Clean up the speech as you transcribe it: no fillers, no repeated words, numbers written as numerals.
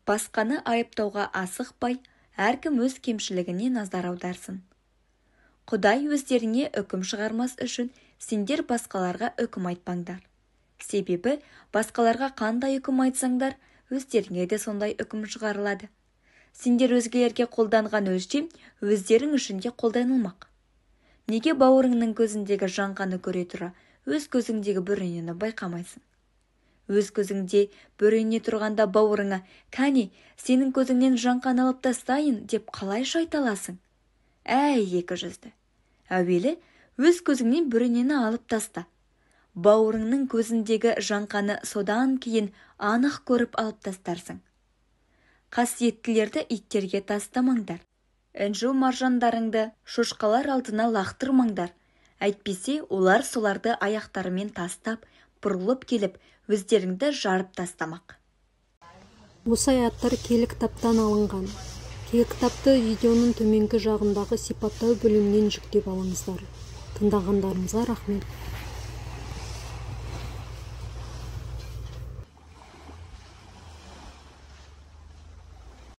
Басқаны айыптауға асықпай, әркім өз кемшілігіне назар аударсын. Құдай өздеріне үкім шығармас үшін сендер басқаларға үкім айтпаңдар. Себебі басқаларға қандай үкім айтсаңдар, өздеріңе де сондай үкім шығарылады. Сендер өзгелерге қолданған өлшем өздерің үшін де қолданылмақ. Неге бауырыңның көзіндегі жанғаны көре тұра, өз көзіңдегі бүренені байқамайсың? Өз көзіңде бүрене тұрғанда бауырыңа, кәне, сенің көзіңнен жанған алып тастайын деп қалайша айта аласың? Әй, екі жүзді. Әуелі өз көзіңнен бүренені алып таста. Бауырыңның көзіндегі жанғаны содан кейін анық көріп алып тастарсың. Қасиеттілерді иттерге тастамаңдар. Інжу маржандарыңды шошқалар алдына лақтырмаңдар. Әйтпесе, олар соларды аяқтарымен тастап, бұрылып келіп, өздеріңді жарып тастамақ. Осы аяттар киелі кітаптан алынған. Киелі кітапты видеоның төменгі жағындағы сипаттау бөлімінен жүктеп алыңыздар. Тыңдағандарыңызға рахмет.